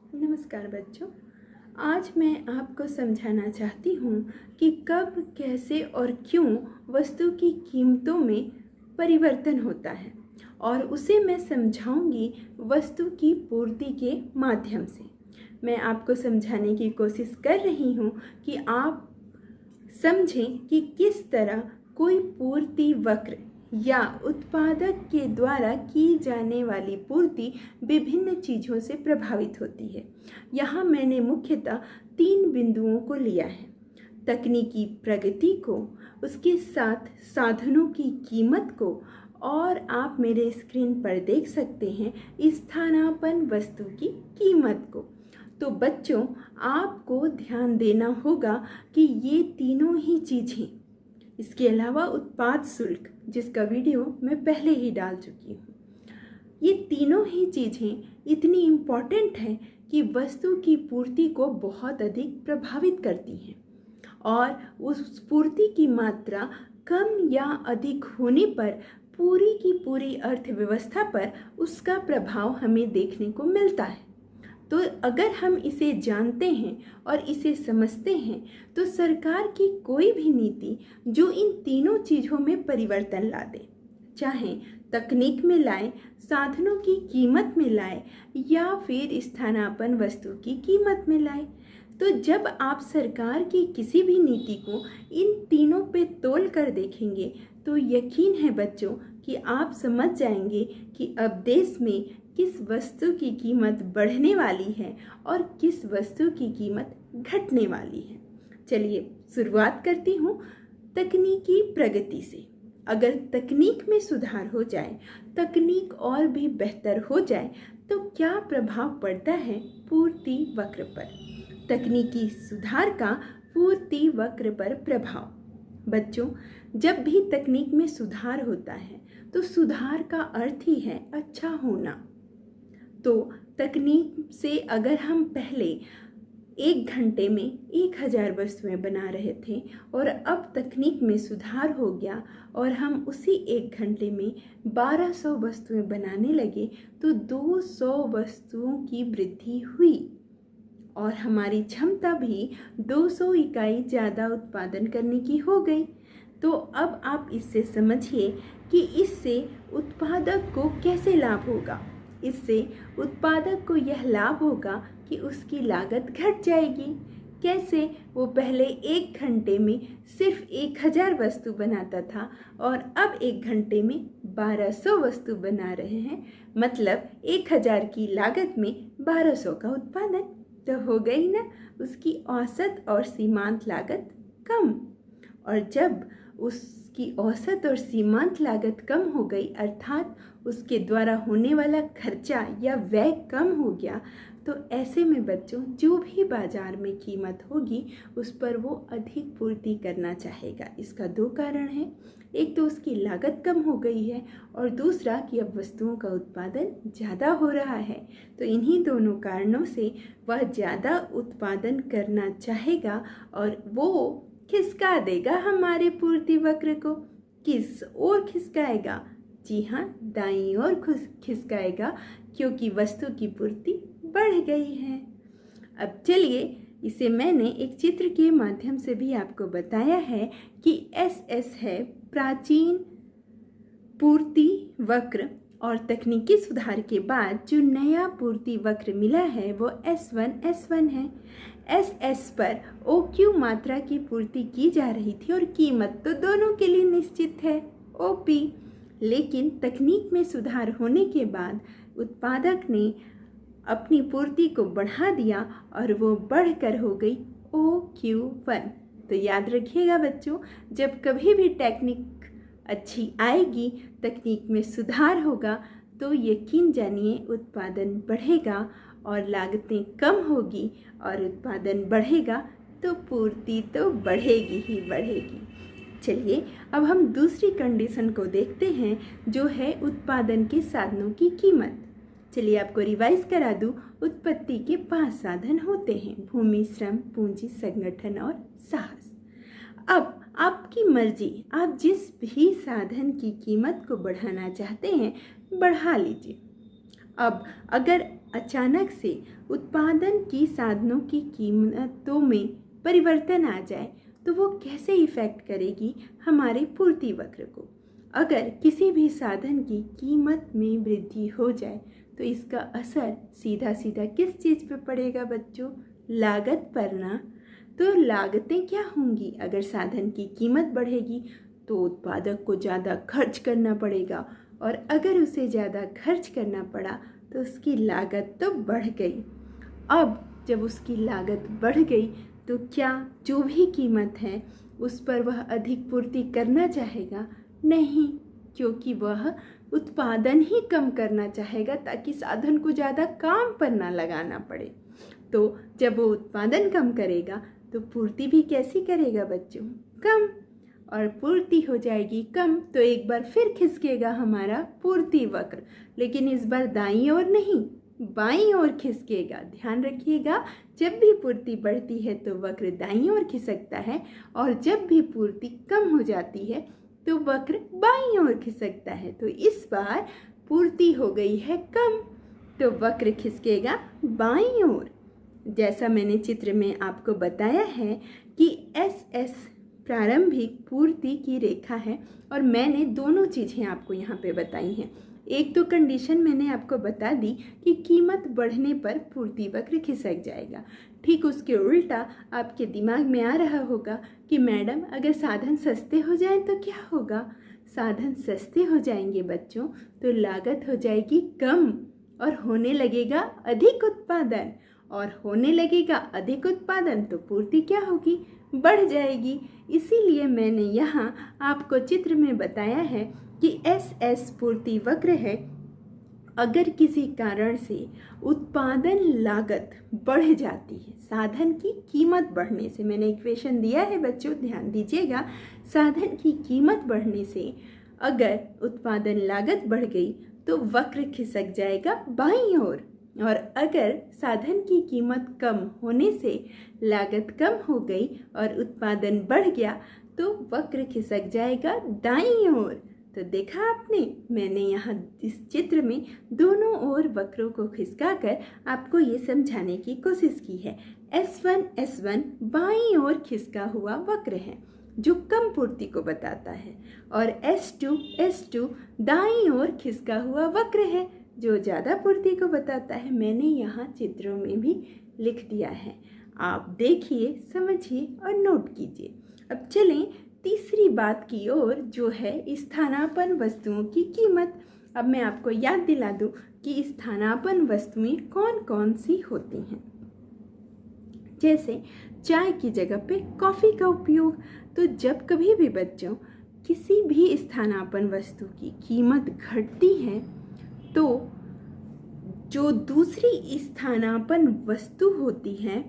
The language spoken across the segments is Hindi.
नमस्कार बच्चों। आज मैं आपको समझाना चाहती हूँ कि कब, कैसे और क्यों वस्तु की कीमतों में परिवर्तन होता है, और उसे मैं समझाऊंगी वस्तु की पूर्ति के माध्यम से। मैं आपको समझाने की कोशिश कर रही हूँ कि आप समझें कि किस तरह कोई पूर्ति वक्र या उत्पादक के द्वारा की जाने वाली पूर्ति विभिन्न चीज़ों से प्रभावित होती है। यहाँ मैंने मुख्यतः 3 बिंदुओं को लिया है: तकनीकी प्रगति को, उसके साथ साधनों की कीमत को, और आप मेरे स्क्रीन पर देख सकते हैं स्थानापन्न वस्तु की कीमत को। तो बच्चों, आपको ध्यान देना होगा कि ये तीनों ही चीज़ें, इसके अलावा उत्पाद शुल्क जिसका वीडियो मैं पहले ही डाल चुकी हूँ, ये तीनों ही चीज़ें इतनी इम्पॉर्टेंट हैं कि वस्तु की पूर्ति को बहुत अधिक प्रभावित करती हैं, और उस पूर्ति की मात्रा कम या अधिक होने पर पूरी की पूरी अर्थव्यवस्था पर उसका प्रभाव हमें देखने को मिलता है। तो अगर हम इसे जानते हैं और इसे समझते हैं तो सरकार की कोई भी नीति जो इन तीनों चीज़ों में परिवर्तन ला दे, चाहे तकनीक में लाए, साधनों की कीमत में लाए, या फिर स्थानापन्न वस्तु की कीमत में लाए, तो जब आप सरकार की किसी भी नीति को इन तीनों पे तोल कर देखेंगे तो यकीन है बच्चों कि आप समझ जाएंगे कि अब देश में किस वस्तु की कीमत बढ़ने वाली है और किस वस्तु की कीमत घटने वाली है। चलिए शुरुआत करती हूँ तकनीकी प्रगति से। अगर तकनीक में सुधार हो जाए, तकनीक और भी बेहतर हो जाए, तो क्या प्रभाव पड़ता है पूर्ति वक्र पर? तकनीकी सुधार का पूर्ति वक्र पर प्रभाव। बच्चों, जब भी तकनीक में सुधार होता है तो सुधार का अर्थ ही है अच्छा होना। तो तकनीक से अगर हम पहले 1 घंटे में 1000 वस्तुएं बना रहे थे और अब तकनीक में सुधार हो गया और हम उसी 1 घंटे में 1200 वस्तुएं बनाने लगे, तो 200 वस्तुओं की वृद्धि हुई और हमारी क्षमता भी 200 इकाई ज़्यादा उत्पादन करने की हो गई। तो अब आप इससे समझिए कि इससे उत्पादक को कैसे लाभ होगा। इससे उत्पादक को यह लाभ होगा कि उसकी लागत घट जाएगी। कैसे? वो पहले 1 घंटे में सिर्फ 1000 वस्तु बनाता था और अब 1 घंटे में 1200 वस्तु बना रहे हैं, मतलब 1000 की लागत में 1200 का उत्पादन। तो हो गई ना उसकी औसत और सीमांत लागत कम। और जब उसकी औसत और सीमांत लागत कम हो गई, अर्थात उसके द्वारा होने वाला खर्चा या व्यय कम हो गया, तो ऐसे में बच्चों जो भी बाजार में कीमत होगी उस पर वो अधिक पूर्ति करना चाहेगा। इसका 2 कारण हैं। एक तो उसकी लागत कम हो गई है और दूसरा कि अब वस्तुओं का उत्पादन ज़्यादा हो रहा है। तो इन्हीं दोनों कारणों से वह ज़्यादा उत्पादन करना चाहेगा और वो खिसका देगा हमारे पूर्ति वक्र को। किस ओर खिसकाएगा? जी हाँ, दाईं ओर खिसकाएगा, क्योंकि वस्तु की पूर्ति बढ़ गई है। अब चलिए, इसे मैंने एक चित्र के माध्यम से भी आपको बताया है कि SS है प्राचीन पूर्ति वक्र, और तकनीकी सुधार के बाद जो नया पूर्ति वक्र मिला है वो S1 है। SS पर OQ मात्रा की पूर्ति की जा रही थी और कीमत तो दोनों के लिए निश्चित है, OP। लेकिन तकनीक में सुधार होने के बाद उत्पादक ने अपनी पूर्ति को बढ़ा दिया और वो बढ़कर हो गई OQ1। तो याद रखिएगा बच्चों, जब कभी भी टेक्निक अच्छी आएगी, तकनीक में सुधार होगा, तो यकीन जानिए उत्पादन बढ़ेगा और लागतें कम होगी, और उत्पादन बढ़ेगा तो पूर्ति तो बढ़ेगी ही बढ़ेगी। चलिए अब हम दूसरी कंडीशन को देखते हैं, जो है उत्पादन के साधनों की कीमत। चलिए आपको रिवाइज करा दूं। उत्पत्ति के 5 साधन होते हैं: भूमि, श्रम, पूंजी, संगठन और साहस। अब आपकी मर्जी, आप जिस भी साधन की कीमत को बढ़ाना चाहते हैं बढ़ा लीजिए। अब अगर अचानक से उत्पादन की साधनों की कीमतों में परिवर्तन आ जाए तो वो कैसे इफ़ेक्ट करेगी हमारे पूर्ति वक्र को। अगर किसी भी साधन की कीमत में वृद्धि हो जाए तो इसका असर सीधा सीधा किस चीज़ पे पड़ेगा बच्चों? लागत पर ना। तो लागतें क्या होंगी? अगर साधन की कीमत बढ़ेगी तो उत्पादक को ज़्यादा खर्च करना पड़ेगा, और अगर उसे ज़्यादा खर्च करना पड़ा तो उसकी लागत तो बढ़ गई। अब जब उसकी लागत बढ़ गई तो क्या जो भी कीमत है उस पर वह अधिक पूर्ति करना चाहेगा? नहीं, क्योंकि वह उत्पादन ही कम करना चाहेगा ताकि साधन को ज़्यादा काम पर ना लगाना पड़े। तो जब वो उत्पादन कम करेगा तो पूर्ति भी कैसी करेगा बच्चों? कम। और पूर्ति हो जाएगी कम तो एक बार फिर खिसकेगा हमारा पूर्ति वक्र, लेकिन इस बार दाईं ओर नहीं, बाईं ओर खिसकेगा। ध्यान रखिएगा, जब भी पूर्ति बढ़ती है तो वक्र दाईं ओर खिसकता है, और जब भी पूर्ति कम हो जाती है तो वक्र बाईं ओर खिसकता है। तो इस बार पूर्ति हो गई है कम तो वक्र खिसकेगा बाईं ओर। जैसा मैंने चित्र में आपको बताया है कि एस एस प्रारंभिक पूर्ति की रेखा है, और मैंने दोनों चीज़ें आपको यहाँ पे बताई हैं। एक तो कंडीशन मैंने आपको बता दी कि कीमत बढ़ने पर पूर्ति वक्र खिसक जाएगा। ठीक उसके उल्टा आपके दिमाग में आ रहा होगा कि मैडम अगर साधन सस्ते हो जाएं तो क्या होगा? साधन सस्ते हो जाएंगे बच्चों तो लागत हो जाएगी कम और होने लगेगा अधिक उत्पादन, और होने लगेगा अधिक उत्पादन तो पूर्ति क्या होगी? बढ़ जाएगी। इसीलिए मैंने यहाँ आपको चित्र में बताया है कि एस एस पूर्ति वक्र है। अगर किसी कारण से उत्पादन लागत बढ़ जाती है, साधन की कीमत बढ़ने से, मैंने इक्वेशन दिया है बच्चों ध्यान दीजिएगा, साधन की कीमत बढ़ने से अगर उत्पादन लागत बढ़ गई तो वक्र खिसक जाएगा बाईं ओर, और अगर साधन की कीमत कम होने से लागत कम हो गई और उत्पादन बढ़ गया तो वक्र खिसक जाएगा दाईं ओर। तो देखा आपने, मैंने यहाँ इस चित्र में दोनों ओर वक्रों को खिसकाकर आपको ये समझाने की कोशिश की है। S1 बाईं ओर खिसका हुआ वक्र है जो कम पूर्ति को बताता है, और S2 दाईं ओर खिसका हुआ वक्र है जो ज़्यादा पूर्ति को बताता है। मैंने यहाँ चित्रों में भी लिख दिया है, आप देखिए, समझिए और नोट कीजिए। अब चलें तीसरी बात की ओर, जो है स्थानापन्न वस्तुओं की कीमत। अब मैं आपको याद दिला दूं कि स्थानापन्न वस्तुएं कौन कौन सी होती हैं। जैसे चाय की जगह पे कॉफ़ी का उपयोग। तो जब कभी भी बच्चों किसी भी स्थानापन्न वस्तु की कीमत घटती है तो जो दूसरी स्थानापन्न वस्तु होती है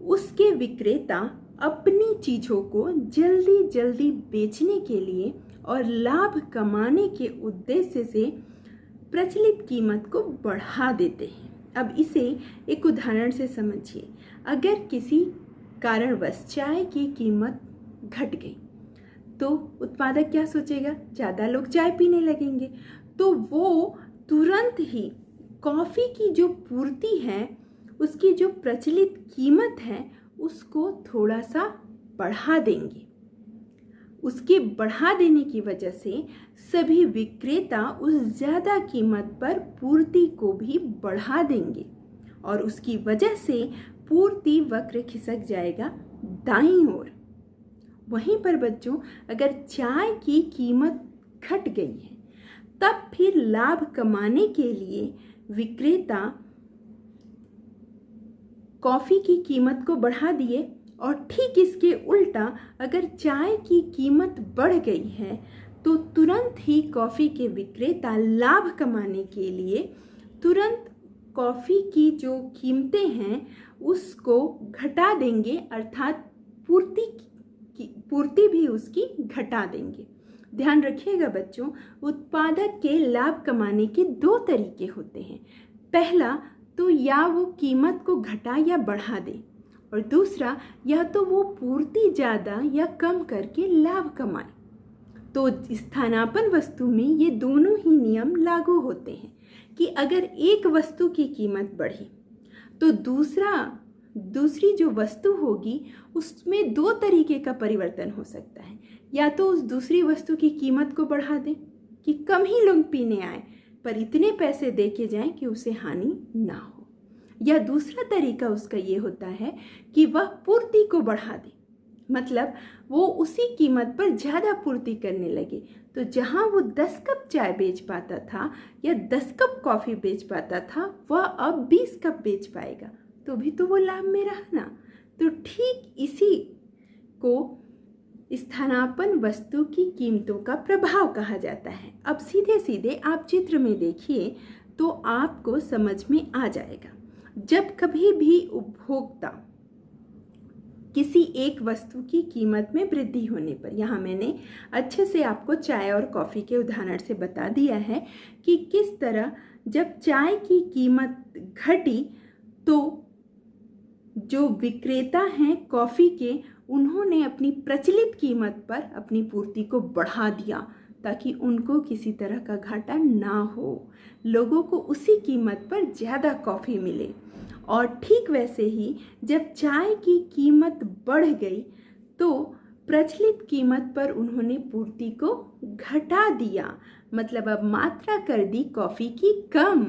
उसके विक्रेता अपनी चीज़ों को जल्दी जल्दी बेचने के लिए और लाभ कमाने के उद्देश्य से प्रचलित कीमत को बढ़ा देते हैं। अब इसे एक उदाहरण से समझिए। अगर किसी कारणवश चाय की कीमत घट गई तो उत्पादक क्या सोचेगा? ज़्यादा लोग चाय पीने लगेंगे, तो वो तुरंत ही कॉफ़ी की जो पूर्ति है उसकी जो प्रचलित कीमत है उसको थोड़ा सा बढ़ा देंगे। उसके बढ़ा देने की वजह से सभी विक्रेता उस ज़्यादा कीमत पर पूर्ति को भी बढ़ा देंगे, और उसकी वजह से पूर्ति वक्र खिसक जाएगा दाईं ओर। वहीं पर बच्चों अगर चाय की कीमत घट गई है तब फिर लाभ कमाने के लिए विक्रेता कॉफ़ी की कीमत को बढ़ा दिए, और ठीक इसके उल्टा अगर चाय की कीमत बढ़ गई है तो तुरंत ही कॉफ़ी के विक्रेता लाभ कमाने के लिए तुरंत कॉफ़ी की जो कीमतें हैं उसको घटा देंगे, अर्थात पूर्ति भी उसकी घटा देंगे। ध्यान रखिएगा बच्चों, उत्पादक के लाभ कमाने के दो तरीके होते हैं। पहला तो या वो कीमत को घटा या बढ़ा दे, और दूसरा या तो वो पूर्ति ज़्यादा या कम करके लाभ कमाए। तो स्थानापन्न वस्तु में ये दोनों ही नियम लागू होते हैं कि अगर एक वस्तु की कीमत बढ़ी तो दूसरी जो वस्तु होगी उसमें दो तरीके का परिवर्तन हो सकता है। या तो उस दूसरी वस्तु की कीमत को बढ़ा दें कि कम ही लोग पीने आए पर इतने पैसे दे के जाएं कि उसे हानि ना हो, या दूसरा तरीका उसका ये होता है कि वह पूर्ति को बढ़ा दे, मतलब वो उसी कीमत पर ज़्यादा पूर्ति करने लगे। तो जहाँ वो 10 कप चाय बेच पाता था या 10 कप कॉफ़ी बेच पाता था, वह अब 20 कप बेच पाएगा, तो भी तो वो लाभ में रहा ना। तो ठीक इसी को स्थानापन्न वस्तु की कीमतों का प्रभाव कहा जाता है। अब सीधे सीधे आप चित्र में देखिए तो आपको समझ में आ जाएगा। जब कभी भी उपभोक्ता किसी एक वस्तु की कीमत में वृद्धि होने पर, यहाँ मैंने अच्छे से आपको चाय और कॉफ़ी के उदाहरण से बता दिया है कि किस तरह जब चाय की कीमत घटी तो जो विक्रेता हैं कॉफ़ी के, उन्होंने अपनी प्रचलित कीमत पर अपनी पूर्ति को बढ़ा दिया ताकि उनको किसी तरह का घाटा ना हो, लोगों को उसी कीमत पर ज़्यादा कॉफ़ी मिले। और ठीक वैसे ही जब चाय की कीमत बढ़ गई तो प्रचलित कीमत पर उन्होंने पूर्ति को घटा दिया, मतलब अब मात्रा कर दी कॉफ़ी की कम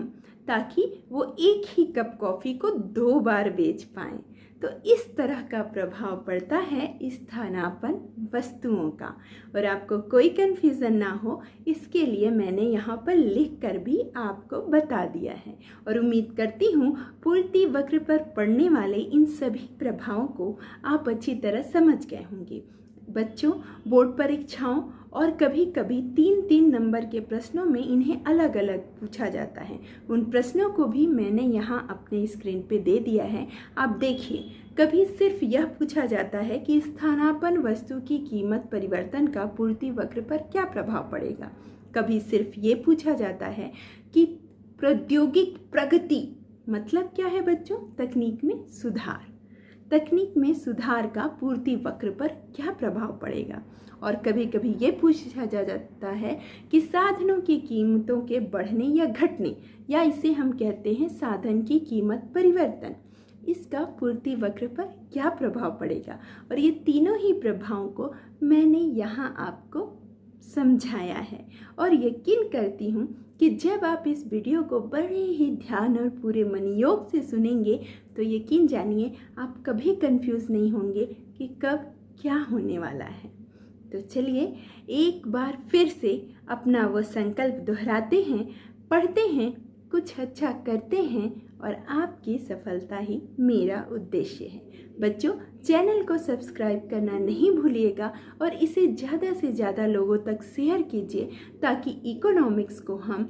ताकि वो एक ही कप कॉफ़ी को 2 बार बेच पाएँ। तो इस तरह का प्रभाव पड़ता है स्थानापन्न वस्तुओं का। और आपको कोई कन्फ्यूज़न ना हो इसके लिए मैंने यहाँ पर लिख कर भी आपको बता दिया है। और उम्मीद करती हूँ पूर्ति वक्र पर पड़ने वाले इन सभी प्रभावों को आप अच्छी तरह समझ गए होंगे। बच्चों, बोर्ड परीक्षाओं और कभी कभी 3-3 नंबर के प्रश्नों में इन्हें अलग अलग पूछा जाता है। उन प्रश्नों को भी मैंने यहाँ अपने स्क्रीन पे दे दिया है, आप देखिए। कभी सिर्फ यह पूछा जाता है कि स्थानापन्न वस्तु की कीमत परिवर्तन का पूर्ति वक्र पर क्या प्रभाव पड़ेगा। कभी सिर्फ ये पूछा जाता है कि प्रौद्योगिक प्रगति मतलब क्या है बच्चों, तकनीक में सुधार, तकनीक में सुधार का पूर्ति वक्र पर क्या प्रभाव पड़ेगा। और कभी कभी ये पूछा जाता है कि साधनों की कीमतों के बढ़ने या घटने, या इसे हम कहते हैं साधन की कीमत परिवर्तन, इसका पूर्ति वक्र पर क्या प्रभाव पड़ेगा। और ये तीनों ही प्रभावों को मैंने यहाँ आपको समझाया है। और यकीन करती हूँ कि जब आप इस वीडियो को बड़े ही ध्यान और पूरे मनयोग से सुनेंगे तो यकीन जानिए आप कभी कंफ्यूज नहीं होंगे कि कब क्या होने वाला है। तो चलिए एक बार फिर से अपना वो संकल्प दोहराते हैं, पढ़ते हैं, कुछ अच्छा करते हैं और आपकी सफलता ही मेरा उद्देश्य है। बच्चों, चैनल को सब्सक्राइब करना नहीं भूलिएगा और इसे ज़्यादा से ज़्यादा लोगों तक शेयर कीजिए ताकि इकोनॉमिक्स को हम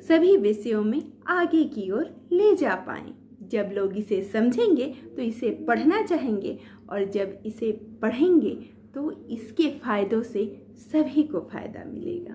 सभी विषयों में आगे की ओर ले जा पाएँ। जब लोग इसे समझेंगे तो इसे पढ़ना चाहेंगे और जब इसे पढ़ेंगे तो इसके फ़ायदों से सभी को फ़ायदा मिलेगा।